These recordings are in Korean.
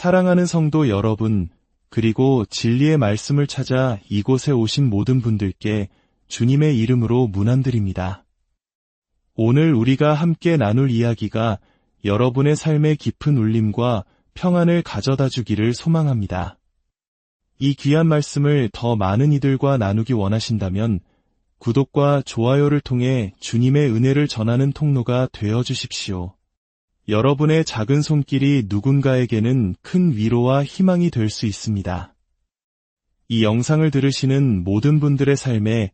사랑하는 성도 여러분, 그리고 진리의 말씀을 찾아 이곳에 오신 모든 분들께 주님의 이름으로 문안드립니다. 오늘 우리가 함께 나눌 이야기가 여러분의 삶의 깊은 울림과 평안을 가져다 주기를 소망합니다. 이 귀한 말씀을 더 많은 이들과 나누기 원하신다면 구독과 좋아요를 통해 주님의 은혜를 전하는 통로가 되어 주십시오. 여러분의 작은 손길이 누군가에게는 큰 위로와 희망이 될 수 있습니다. 이 영상을 들으시는 모든 분들의 삶에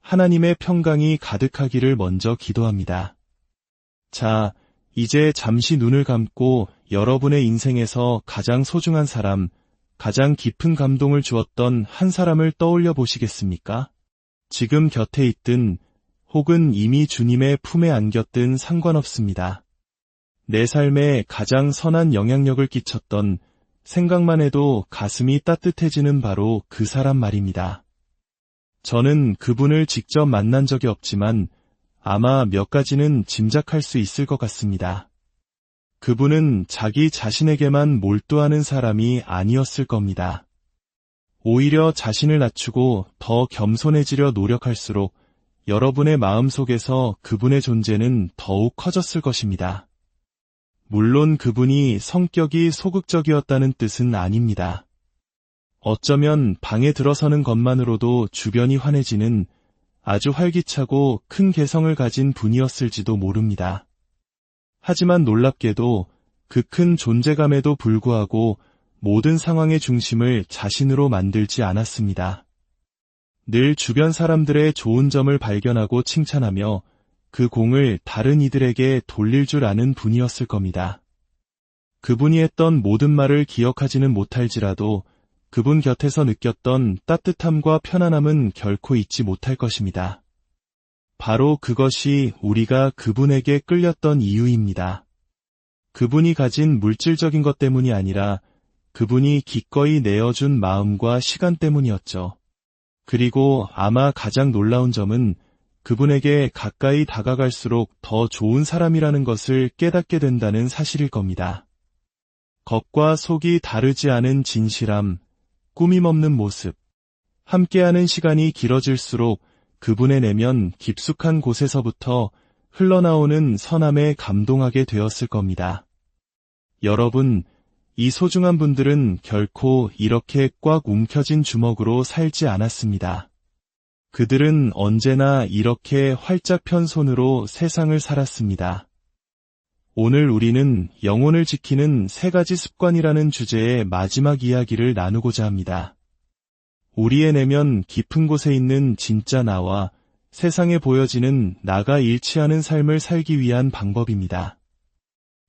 하나님의 평강이 가득하기를 먼저 기도합니다. 자, 이제 잠시 눈을 감고 여러분의 인생에서 가장 소중한 사람, 가장 깊은 감동을 주었던 한 사람을 떠올려 보시겠습니까? 지금 곁에 있든 혹은 이미 주님의 품에 안겼든 상관없습니다. 내 삶에 가장 선한 영향력을 끼쳤던, 생각만 해도 가슴이 따뜻해지는 바로 그 사람 말입니다. 저는 그분을 직접 만난 적이 없지만 아마 몇 가지는 짐작할 수 있을 것 같습니다. 그분은 자기 자신에게만 몰두하는 사람이 아니었을 겁니다. 오히려 자신을 낮추고 더 겸손해지려 노력할수록 여러분의 마음속에서 그분의 존재는 더욱 커졌을 것입니다. 물론 그분이 성격이 소극적이었다는 뜻은 아닙니다. 어쩌면 방에 들어서는 것만으로도 주변이 환해지는 아주 활기차고 큰 개성을 가진 분이었을지도 모릅니다. 하지만 놀랍게도 그 큰 존재감에도 불구하고 모든 상황의 중심을 자신으로 만들지 않았습니다. 늘 주변 사람들의 좋은 점을 발견하고 칭찬하며 그 공을 다른 이들에게 돌릴 줄 아는 분이었을 겁니다. 그분이 했던 모든 말을 기억하지는 못할지라도 그분 곁에서 느꼈던 따뜻함과 편안함은 결코 잊지 못할 것입니다. 바로 그것이 우리가 그분에게 끌렸던 이유입니다. 그분이 가진 물질적인 것 때문이 아니라 그분이 기꺼이 내어준 마음과 시간 때문이었죠. 그리고 아마 가장 놀라운 점은 그분에게 가까이 다가갈수록 더 좋은 사람이라는 것을 깨닫게 된다는 사실일 겁니다. 겉과 속이 다르지 않은 진실함, 꾸밈없는 모습, 함께하는 시간이 길어질수록 그분의 내면 깊숙한 곳에서부터 흘러나오는 선함에 감동하게 되었을 겁니다. 여러분, 이 소중한 분들은 결코 이렇게 꽉 움켜진 주먹으로 살지 않았습니다. 그들은 언제나 이렇게 활짝 편 손으로 세상을 살았습니다. 오늘 우리는 영혼을 지키는 3가지 습관이라는 주제의 마지막 이야기를 나누고자 합니다. 우리의 내면 깊은 곳에 있는 진짜 나와 세상에 보여지는 나가 일치하는 삶을 살기 위한 방법입니다.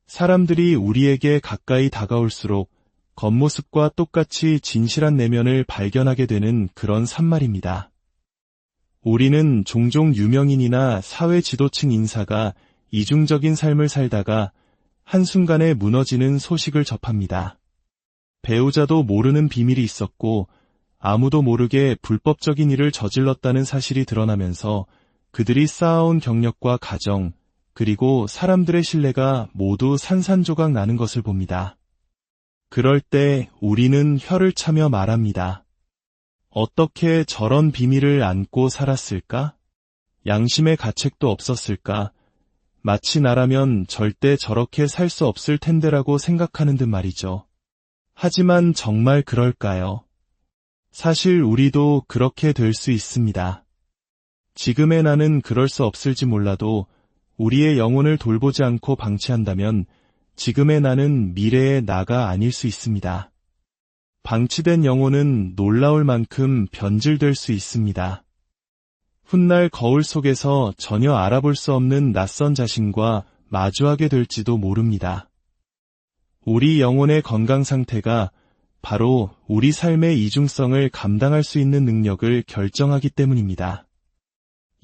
사람들이 우리에게 가까이 다가올수록 겉모습과 똑같이 진실한 내면을 발견하게 되는 그런 산말입니다. 우리는 종종 유명인이나 사회 지도층 인사가 이중적인 삶을 살다가 한순간에 무너지는 소식을 접합니다. 배우자도 모르는 비밀이 있었고 아무도 모르게 불법적인 일을 저질렀다는 사실이 드러나면서 그들이 쌓아온 경력과 가정, 그리고 사람들의 신뢰가 모두 산산조각 나는 것을 봅니다. 그럴 때 우리는 혀를 차며 말합니다. 어떻게 저런 비밀을 안고 살았을까? 양심의 가책도 없었을까? 마치 나라면 절대 저렇게 살 수 없을 텐데라고 생각하는 듯 말이죠. 하지만 정말 그럴까요? 사실 우리도 그렇게 될 수 있습니다. 지금의 나는 그럴 수 없을지 몰라도 우리의 영혼을 돌보지 않고 방치한다면 지금의 나는 미래의 나가 아닐 수 있습니다. 방치된 영혼은 놀라울 만큼 변질될 수 있습니다. 훗날 거울 속에서 전혀 알아볼 수 없는 낯선 자신과 마주하게 될지도 모릅니다. 우리 영혼의 건강 상태가 바로 우리 삶의 이중성을 감당할 수 있는 능력을 결정하기 때문입니다.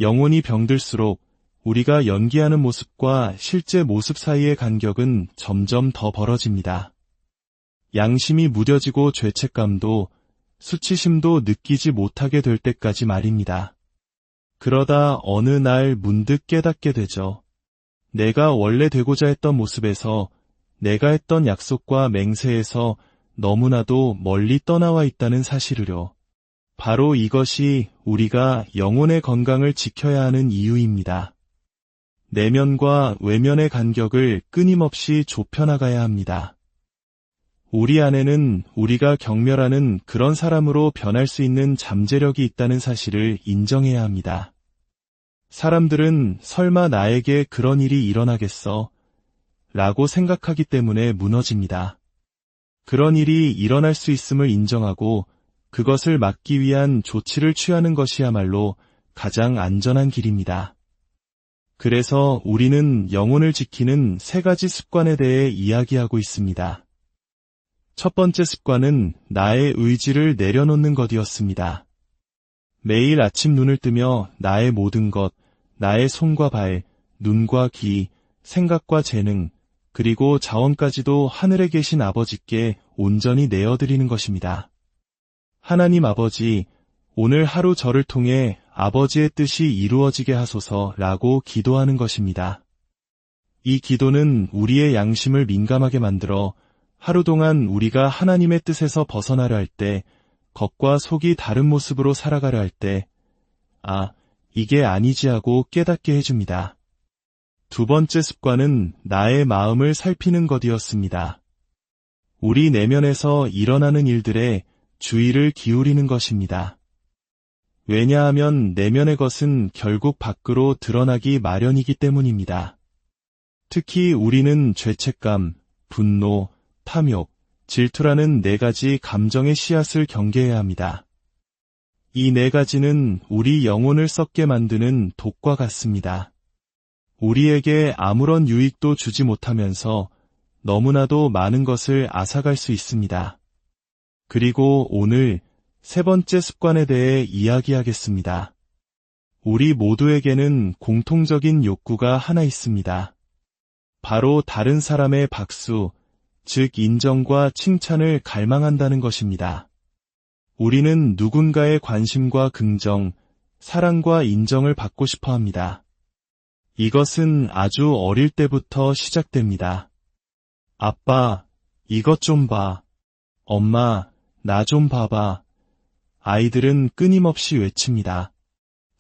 영혼이 병들수록 우리가 연기하는 모습과 실제 모습 사이의 간격은 점점 더 벌어집니다. 양심이 무뎌지고 죄책감도 수치심도 느끼지 못하게 될 때까지 말입니다. 그러다 어느 날 문득 깨닫게 되죠. 내가 원래 되고자 했던 모습에서, 내가 했던 약속과 맹세에서 너무나도 멀리 떠나와 있다는 사실을요. 바로 이것이 우리가 영혼의 건강을 지켜야 하는 이유입니다. 내면과 외면의 간격을 끊임없이 좁혀나가야 합니다. 우리 안에는 우리가 경멸하는 그런 사람으로 변할 수 있는 잠재력이 있다는 사실을 인정해야 합니다. 사람들은 설마 나에게 그런 일이 일어나겠어? 라고 생각하기 때문에 무너집니다. 그런 일이 일어날 수 있음을 인정하고 그것을 막기 위한 조치를 취하는 것이야말로 가장 안전한 길입니다. 그래서 우리는 영혼을 지키는 3가지 습관에 대해 이야기하고 있습니다. 첫 번째 습관은 나의 의지를 내려놓는 것이었습니다. 매일 아침 눈을 뜨며 나의 모든 것, 나의 손과 발, 눈과 귀, 생각과 재능, 그리고 자원까지도 하늘에 계신 아버지께 온전히 내어드리는 것입니다. 하나님 아버지, 오늘 하루 저를 통해 아버지의 뜻이 이루어지게 하소서라고 기도하는 것입니다. 이 기도는 우리의 양심을 민감하게 만들어 하루 동안 우리가 하나님의 뜻에서 벗어나려 할 때, 겉과 속이 다른 모습으로 살아가려 할 때, 이게 아니지 하고 깨닫게 해줍니다. 두 번째 습관은 나의 마음을 살피는 것이었습니다. 우리 내면에서 일어나는 일들에 주의를 기울이는 것입니다. 왜냐하면 내면의 것은 결국 밖으로 드러나기 마련이기 때문입니다. 특히 우리는 죄책감, 분노, 탐욕, 질투라는 4가지 감정의 씨앗을 경계해야 합니다. 이 4가지는 우리 영혼을 썩게 만드는 독과 같습니다. 우리에게 아무런 유익도 주지 못하면서 너무나도 많은 것을 앗아갈 수 있습니다. 그리고 오늘 3번째 습관에 대해 이야기하겠습니다. 우리 모두에게는 공통적인 욕구가 하나 있습니다. 바로 다른 사람의 박수, 즉 인정과 칭찬을 갈망한다는 것입니다. 우리는 누군가의 관심과 긍정, 사랑과 인정을 받고 싶어 합니다. 이것은 아주 어릴 때부터 시작됩니다. 아빠, 이것 좀 봐. 엄마, 나 좀 봐봐. 아이들은 끊임없이 외칩니다.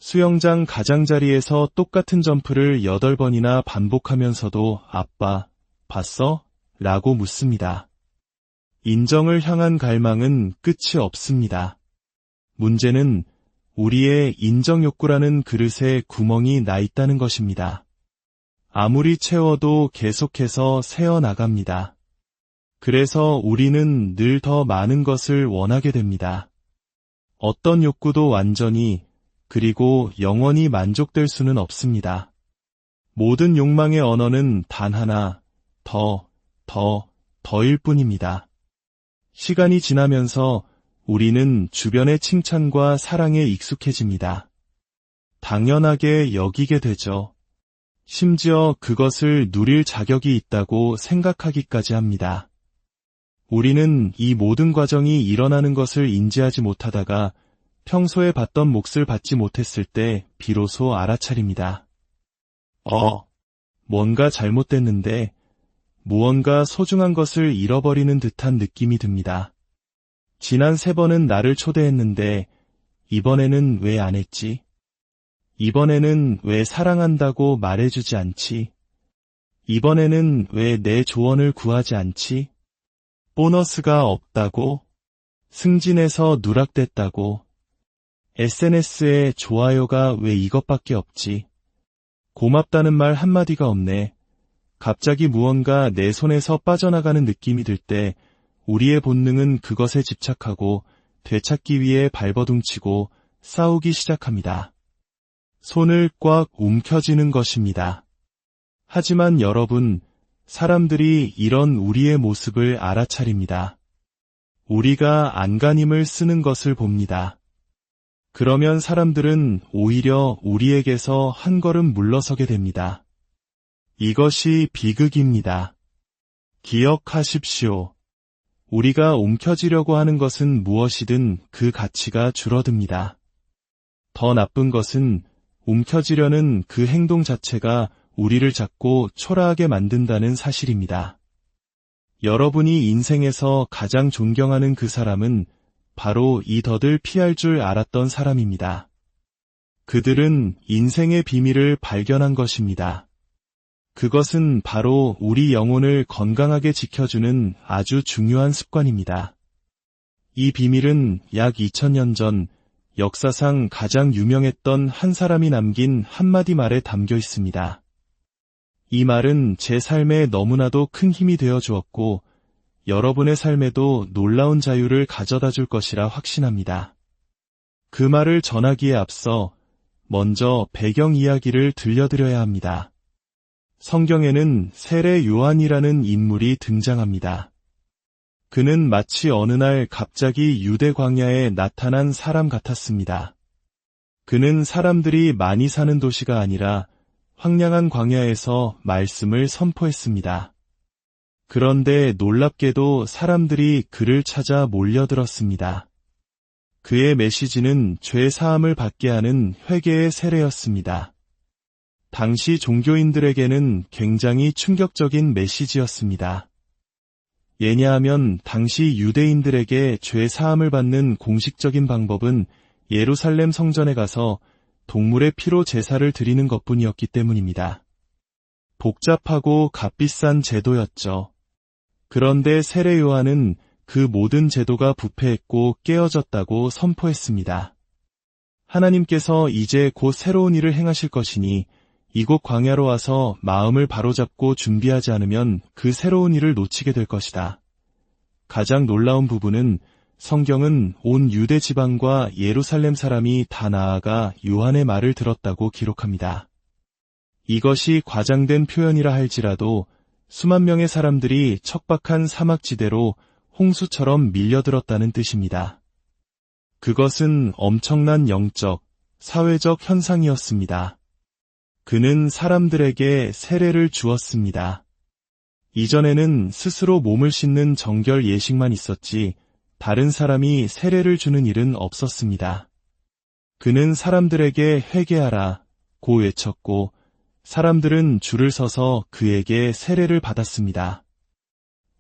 수영장 가장자리에서 똑같은 점프를 8번이나 반복하면서도 아빠, 봤어? 라고 묻습니다. 인정을 향한 갈망은 끝이 없습니다. 문제는 우리의 인정 욕구라는 그릇에 구멍이 나 있다는 것입니다. 아무리 채워도 계속해서 새어나갑니다. 그래서 우리는 늘 더 많은 것을 원하게 됩니다. 어떤 욕구도 완전히 그리고 영원히 만족될 수는 없습니다. 모든 욕망의 언어는 단 하나, 더일 뿐입니다. 시간이 지나면서 우리는 주변의 칭찬과 사랑에 익숙해집니다. 당연하게 여기게 되죠. 심지어 그것을 누릴 자격이 있다고 생각하기까지 합니다. 우리는 이 모든 과정이 일어나는 것을 인지하지 못하다가 평소에 받던 몫을 받지 못했을 때 비로소 알아차립니다. 뭔가 잘못됐는데 무언가 소중한 것을 잃어버리는 듯한 느낌이 듭니다. 지난 3번은 나를 초대했는데 이번에는 왜 안 했지? 이번에는 왜 사랑한다고 말해주지 않지? 이번에는 왜 내 조언을 구하지 않지? 보너스가 없다고? 승진해서 누락됐다고? SNS에 좋아요가 왜 이것밖에 없지? 고맙다는 말 한마디가 없네. 갑자기 무언가 내 손에서 빠져나가는 느낌이 들 때 우리의 본능은 그것에 집착하고 되찾기 위해 발버둥치고 싸우기 시작합니다. 손을 꽉 움켜쥐는 것입니다. 하지만 여러분, 사람들이 이런 우리의 모습을 알아차립니다. 우리가 안간힘을 쓰는 것을 봅니다. 그러면 사람들은 오히려 우리에게서 한 걸음 물러서게 됩니다. 이것이 비극입니다. 기억하십시오. 우리가 움켜쥐려고 하는 것은 무엇이든 그 가치가 줄어듭니다. 더 나쁜 것은 움켜쥐려는 그 행동 자체가 우리를 자꾸 초라하게 만든다는 사실입니다. 여러분이 인생에서 가장 존경하는 그 사람은 바로 이 덫을 피할 줄 알았던 사람입니다. 그들은 인생의 비밀을 발견한 것입니다. 그것은 바로 우리 영혼을 건강하게 지켜주는 아주 중요한 습관입니다. 이 비밀은 약 2000년 전 역사상 가장 유명했던 한 사람이 남긴 한마디 말에 담겨 있습니다. 이 말은 제 삶에 너무나도 큰 힘이 되어 주었고 여러분의 삶에도 놀라운 자유를 가져다 줄 것이라 확신합니다. 그 말을 전하기에 앞서 먼저 배경 이야기를 들려드려야 합니다. 성경에는 세례 요한이라는 인물이 등장합니다. 그는 마치 어느 날 갑자기 유대 광야에 나타난 사람 같았습니다. 그는 사람들이 많이 사는 도시가 아니라 황량한 광야에서 말씀을 선포했습니다. 그런데 놀랍게도 사람들이 그를 찾아 몰려들었습니다. 그의 메시지는 죄 사함을 받게 하는 회개의 세례였습니다. 당시 종교인들에게는 굉장히 충격적인 메시지였습니다. 왜냐하면 당시 유대인들에게 죄 사함을 받는 공식적인 방법은 예루살렘 성전에 가서 동물의 피로 제사를 드리는 것뿐이었기 때문입니다. 복잡하고 값비싼 제도였죠. 그런데 세례 요한은 그 모든 제도가 부패했고 깨어졌다고 선포했습니다. 하나님께서 이제 곧 새로운 일을 행하실 것이니 이곳 광야로 와서 마음을 바로잡고 준비하지 않으면 그 새로운 일을 놓치게 될 것이다. 가장 놀라운 부분은 성경은 온 유대 지방과 예루살렘 사람이 다 나아가 요한의 말을 들었다고 기록합니다. 이것이 과장된 표현이라 할지라도 수만 명의 사람들이 척박한 사막지대로 홍수처럼 밀려들었다는 뜻입니다. 그것은 엄청난 영적, 사회적 현상이었습니다. 그는 사람들에게 세례를 주었습니다. 이전에는 스스로 몸을 씻는 정결 예식만 있었지 다른 사람이 세례를 주는 일은 없었습니다. 그는 사람들에게 회개하라 고 외쳤고 사람들은 줄을 서서 그에게 세례를 받았습니다.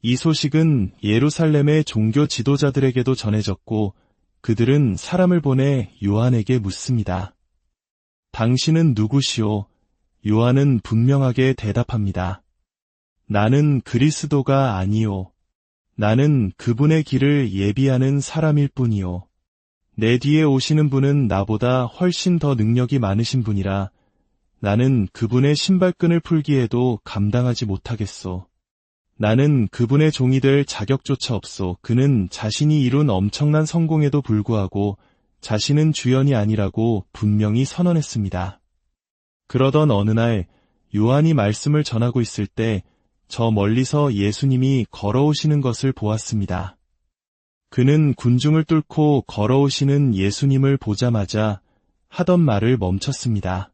이 소식은 예루살렘의 종교 지도자들에게도 전해졌고 그들은 사람을 보내 요한에게 묻습니다. 당신은 누구시오? 요한은 분명하게 대답합니다. 나는 그리스도가 아니오. 나는 그분의 길을 예비하는 사람일 뿐이오. 내 뒤에 오시는 분은 나보다 훨씬 더 능력이 많으신 분이라 나는 그분의 신발끈을 풀기에도 감당하지 못하겠소. 나는 그분의 종이 될 자격조차 없소. 그는 자신이 이룬 엄청난 성공에도 불구하고 자신은 주연이 아니라고 분명히 선언했습니다. 그러던 어느 날 요한이 말씀을 전하고 있을 때 저 멀리서 예수님이 걸어오시는 것을 보았습니다. 그는 군중을 뚫고 걸어오시는 예수님을 보자마자 하던 말을 멈췄습니다.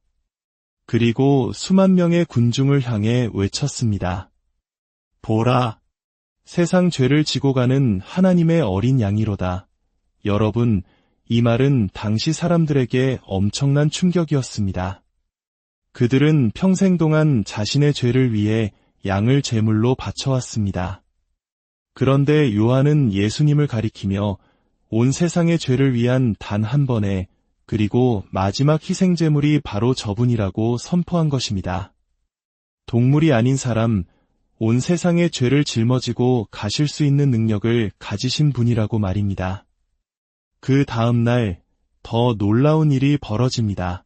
그리고 수만 명의 군중을 향해 외쳤습니다. 보라! 세상 죄를 지고 가는 하나님의 어린 양이로다. 여러분, 이 말은 당시 사람들에게 엄청난 충격이었습니다. 그들은 평생 동안 자신의 죄를 위해 양을 제물로 바쳐왔습니다. 그런데 요한은 예수님을 가리키며 온 세상의 죄를 위한 단 한 번의 그리고 마지막 희생제물이 바로 저분이라고 선포한 것입니다. 동물이 아닌 사람, 온 세상의 죄를 짊어지고 가실 수 있는 능력을 가지신 분이라고 말입니다. 그 다음 날 더 놀라운 일이 벌어집니다.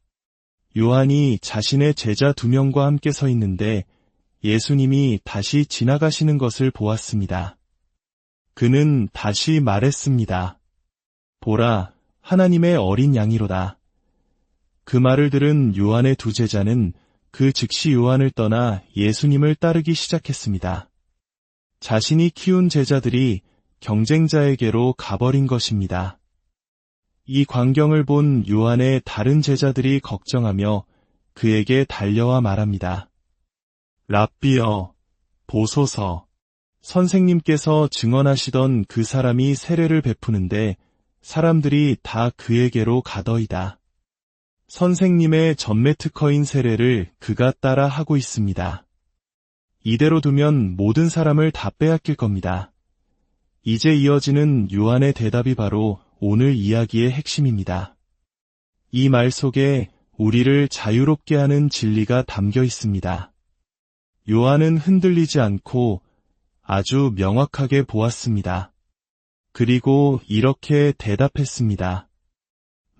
요한이 자신의 제자 2명과 함께 서 있는데 예수님이 다시 지나가시는 것을 보았습니다. 그는 다시 말했습니다. 보라, 하나님의 어린 양이로다. 그 말을 들은 요한의 2 제자는 그 즉시 요한을 떠나 예수님을 따르기 시작했습니다. 자신이 키운 제자들이 경쟁자에게로 가버린 것입니다. 이 광경을 본 요한의 다른 제자들이 걱정하며 그에게 달려와 말합니다. 랍비여, 보소서. 선생님께서 증언하시던 그 사람이 세례를 베푸는데 사람들이 다 그에게로 가더이다. 선생님의 전매 특허인 세례를 그가 따라 하고 있습니다. 이대로 두면 모든 사람을 다 빼앗길 겁니다. 이제 이어지는 요한의 대답이 바로 오늘 이야기의 핵심입니다. 이 말 속에 우리를 자유롭게 하는 진리가 담겨 있습니다. 요한은 흔들리지 않고 아주 명확하게 보았습니다. 그리고 이렇게 대답했습니다.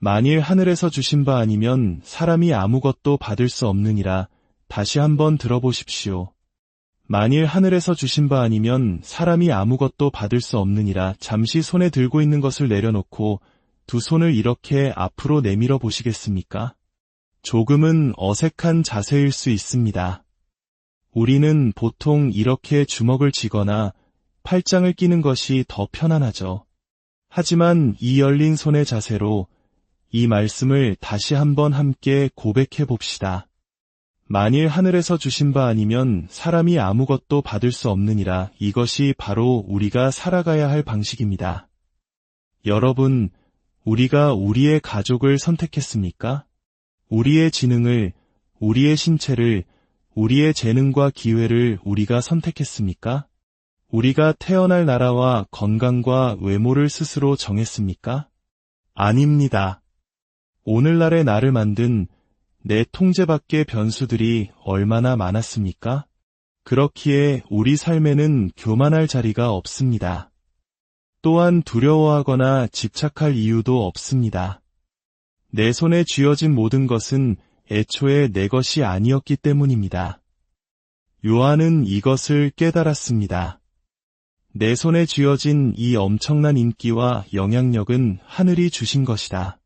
만일 하늘에서 주신 바 아니면 사람이 아무것도 받을 수 없느니라. 다시 한번 들어보십시오. 만일 하늘에서 주신 바 아니면 사람이 아무것도 받을 수 없느니라. 잠시 손에 들고 있는 것을 내려놓고 두 손을 이렇게 앞으로 내밀어 보시겠습니까? 조금은 어색한 자세일 수 있습니다. 우리는 보통 이렇게 주먹을 쥐거나 팔짱을 끼는 것이 더 편안하죠. 하지만 이 열린 손의 자세로 이 말씀을 다시 한번 함께 고백해 봅시다. 만일 하늘에서 주신 바 아니면 사람이 아무것도 받을 수 없느니라. 이것이 바로 우리가 살아가야 할 방식입니다. 여러분, 우리가 우리의 가족을 선택했습니까? 우리의 지능을, 우리의 신체를, 우리의 재능과 기회를 우리가 선택했습니까? 우리가 태어날 나라와 건강과 외모를 스스로 정했습니까? 아닙니다. 오늘날의 나를 만든 내 통제 밖의 변수들이 얼마나 많았습니까? 그렇기에 우리 삶에는 교만할 자리가 없습니다. 또한 두려워하거나 집착할 이유도 없습니다. 내 손에 쥐어진 모든 것은 애초에 내 것이 아니었기 때문입니다. 요한은 이것을 깨달았습니다. 내 손에 쥐어진 이 엄청난 인기와 영향력은 하늘이 주신 것이다.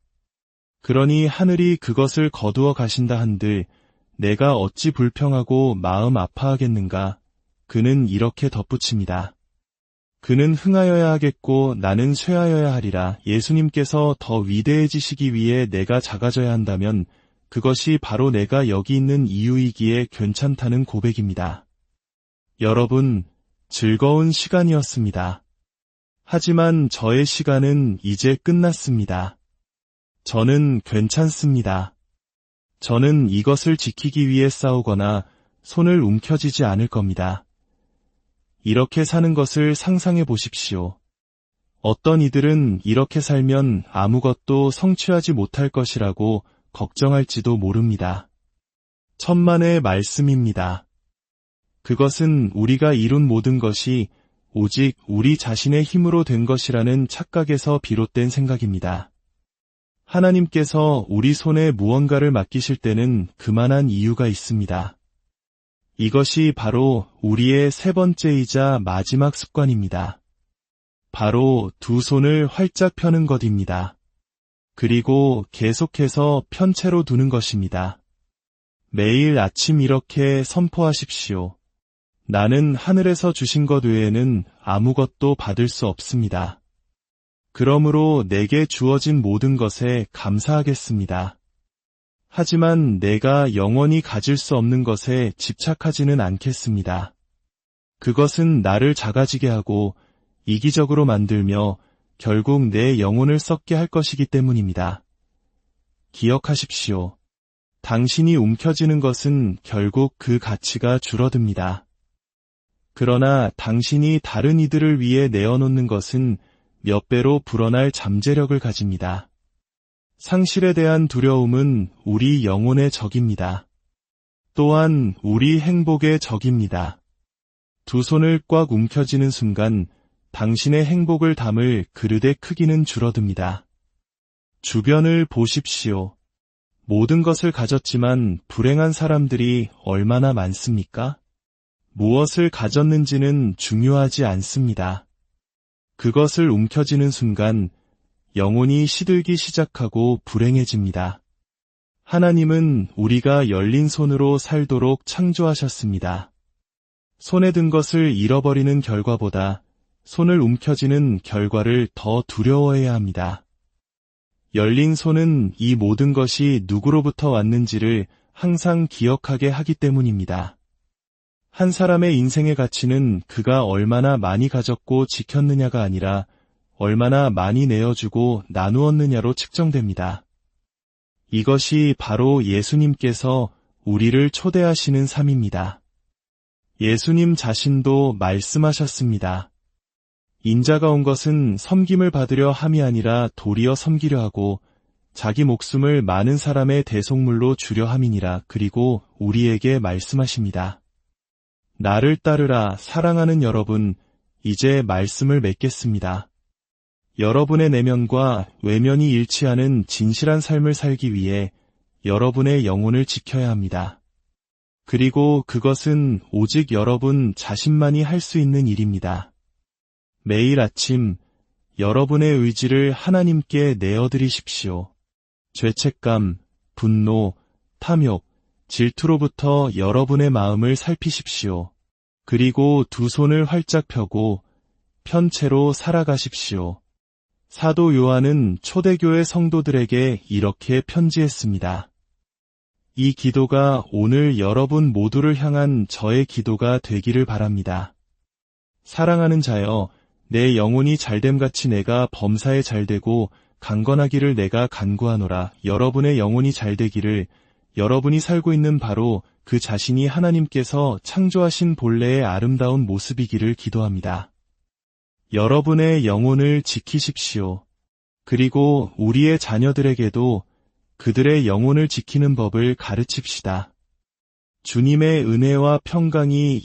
그러니 하늘이 그것을 거두어 가신다 한들 내가 어찌 불평하고 마음 아파하겠는가? 그는 이렇게 덧붙입니다. 그는 흥하여야 하겠고 나는 쇠하여야 하리라. 예수님께서 더 위대해지시기 위해 내가 작아져야 한다면 그것이 바로 내가 여기 있는 이유이기에 괜찮다는 고백입니다. 여러분, 즐거운 시간이었습니다. 하지만 저의 시간은 이제 끝났습니다. 저는 괜찮습니다. 저는 이것을 지키기 위해 싸우거나 손을 움켜쥐지 않을 겁니다. 이렇게 사는 것을 상상해 보십시오. 어떤 이들은 이렇게 살면 아무것도 성취하지 못할 것이라고 걱정할지도 모릅니다. 천만의 말씀입니다. 그것은 우리가 이룬 모든 것이 오직 우리 자신의 힘으로 된 것이라는 착각에서 비롯된 생각입니다. 하나님께서 우리 손에 무언가를 맡기실 때는 그만한 이유가 있습니다. 이것이 바로 우리의 세 번째이자 마지막 습관입니다. 바로 두 손을 활짝 펴는 것입니다. 그리고 계속해서 편채로 두는 것입니다. 매일 아침 이렇게 선포하십시오. 나는 하늘에서 주신 것 외에는 아무것도 받을 수 없습니다. 그러므로 내게 주어진 모든 것에 감사하겠습니다. 하지만 내가 영원히 가질 수 없는 것에 집착하지는 않겠습니다. 그것은 나를 작아지게 하고 이기적으로 만들며 결국 내 영혼을 썩게 할 것이기 때문입니다. 기억하십시오. 당신이 움켜쥐는 것은 결국 그 가치가 줄어듭니다. 그러나 당신이 다른 이들을 위해 내어놓는 것은 몇 배로 불어날 잠재력을 가집니다. 상실에 대한 두려움은 우리 영혼의 적입니다. 또한 우리 행복의 적입니다. 두 손을 꽉 움켜쥐는 순간 당신의 행복을 담을 그릇의 크기는 줄어듭니다. 주변을 보십시오. 모든 것을 가졌지만 불행한 사람들이 얼마나 많습니까? 무엇을 가졌는지는 중요하지 않습니다. 그것을 움켜쥐는 순간 영혼이 시들기 시작하고 불행해집니다. 하나님은 우리가 열린 손으로 살도록 창조하셨습니다. 손에 든 것을 잃어버리는 결과보다 손을 움켜쥐는 결과를 더 두려워해야 합니다. 열린 손은 이 모든 것이 누구로부터 왔는지를 항상 기억하게 하기 때문입니다. 한 사람의 인생의 가치는 그가 얼마나 많이 가졌고 지켰느냐가 아니라 얼마나 많이 내어주고 나누었느냐로 측정됩니다. 이것이 바로 예수님께서 우리를 초대하시는 삶입니다. 예수님 자신도 말씀하셨습니다. 인자가 온 것은 섬김을 받으려 함이 아니라 도리어 섬기려 하고 자기 목숨을 많은 사람의 대속물로 주려 함이니라. 그리고 우리에게 말씀하십니다. 나를 따르라. 사랑하는 여러분, 이제 말씀을 맺겠습니다. 여러분의 내면과 외면이 일치하는 진실한 삶을 살기 위해 여러분의 영혼을 지켜야 합니다. 그리고 그것은 오직 여러분 자신만이 할 수 있는 일입니다. 매일 아침 여러분의 의지를 하나님께 내어드리십시오. 죄책감, 분노, 탐욕, 질투로부터 여러분의 마음을 살피십시오. 그리고 두 손을 활짝 펴고 편채로 살아가십시오. 사도 요한은 초대교회 성도들에게 이렇게 편지했습니다. 이 기도가 오늘 여러분 모두를 향한 저의 기도가 되기를 바랍니다. 사랑하는 자여, 내 영혼이 잘됨같이 내가 범사에 잘되고 강건하기를 내가 간구하노라. 여러분의 영혼이 잘되기를, 여러분이 살고 있는 바로 그 자신이 하나님께서 창조하신 본래의 아름다운 모습이기를 기도합니다. 여러분의 영혼을 지키십시오. 그리고 우리의 자녀들에게도 그들의 영혼을 지키는 법을 가르칩시다. 주님의 은혜와 평강이